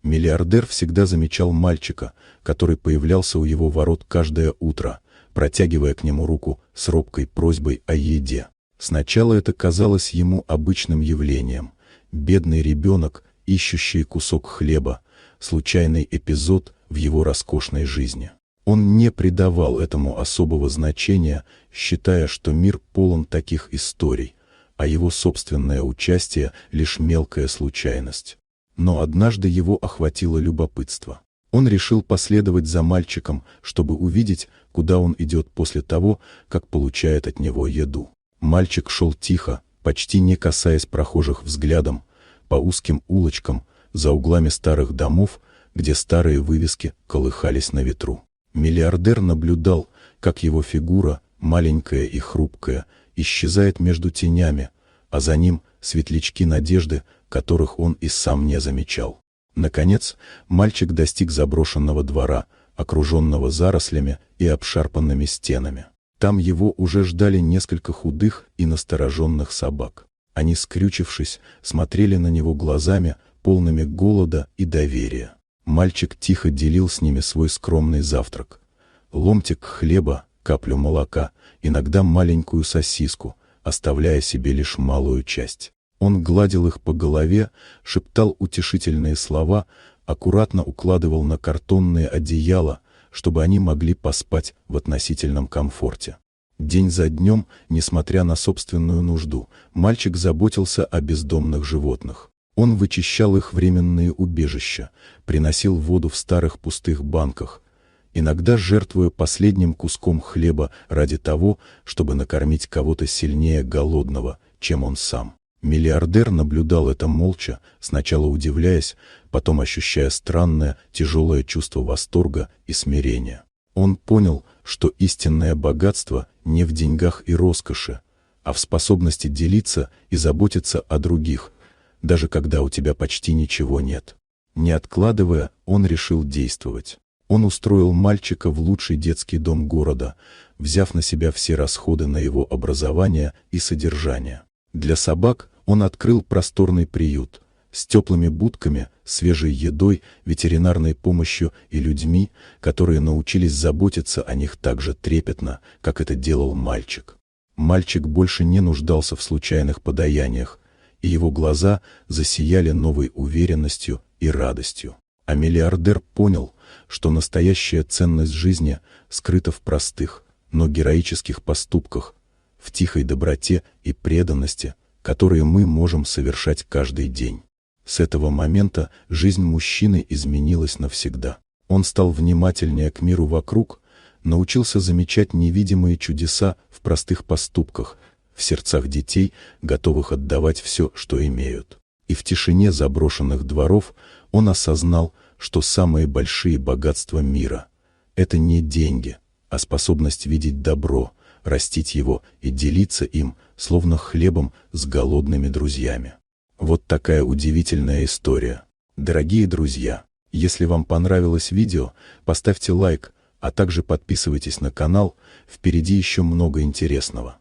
Миллиардер всегда замечал мальчика, который появлялся у его ворот каждое утро, протягивая к нему руку с робкой просьбой о еде. Сначала это казалось ему обычным явлением. Бедный ребенок, ищущий кусок хлеба, случайный эпизод в его роскошной жизни. Он не придавал этому особого значения, считая, что мир полон таких историй, а его собственное участие — лишь мелкая случайность. Но однажды его охватило любопытство. Он решил последовать за мальчиком, чтобы увидеть, куда он идет после того, как получает от него еду. Мальчик шел тихо, почти не касаясь прохожих взглядом, по узким улочкам, за углами старых домов, где старые вывески колыхались на ветру. Миллиардер наблюдал, как его фигура, маленькая и хрупкая, исчезает между тенями, а за ним светлячки надежды, которых он и сам не замечал. Наконец, мальчик достиг заброшенного двора, окруженного зарослями и обшарпанными стенами. Там его уже ждали несколько худых и настороженных собак. Они, скрючившись, смотрели на него глазами, полными голода и доверия. Мальчик тихо делил с ними свой скромный завтрак. Ломтик хлеба, каплю молока, иногда маленькую сосиску, оставляя себе лишь малую часть. Он гладил их по голове, шептал утешительные слова, аккуратно укладывал на картонные одеяла, чтобы они могли поспать в относительном комфорте. День за днем, несмотря на собственную нужду, мальчик заботился о бездомных животных. Он вычищал их временные убежища, приносил воду в старых пустых банках, иногда жертвуя последним куском хлеба ради того, чтобы накормить кого-то сильнее голодного, чем он сам. Миллиардер наблюдал это молча, сначала удивляясь, потом ощущая странное, тяжелое чувство восторга и смирения. Он понял, что истинное богатство не в деньгах и роскоши, а в способности делиться и заботиться о других, даже когда у тебя почти ничего нет. Не откладывая, он решил действовать. Он устроил мальчика в лучший детский дом города, взяв на себя все расходы на его образование и содержание. Для собак он открыл просторный приют с теплыми будками, свежей едой, ветеринарной помощью и людьми, которые научились заботиться о них так же трепетно, как это делал мальчик. Мальчик больше не нуждался в случайных подаяниях, и его глаза засияли новой уверенностью и радостью. А миллиардер понял, что настоящая ценность жизни скрыта в простых, но героических поступках, в тихой доброте и преданности, которые мы можем совершать каждый день. С этого момента жизнь мужчины изменилась навсегда. Он стал внимательнее к миру вокруг, научился замечать невидимые чудеса в простых поступках, в сердцах детей, готовых отдавать все, что имеют. И в тишине заброшенных дворов он осознал, что самые большие богатства мира — это не деньги, а способность видеть добро, растить его и делиться им, словно хлебом с голодными друзьями. Вот такая удивительная история. Дорогие друзья, если вам понравилось видео, поставьте лайк, а также подписывайтесь на канал, впереди еще много интересного.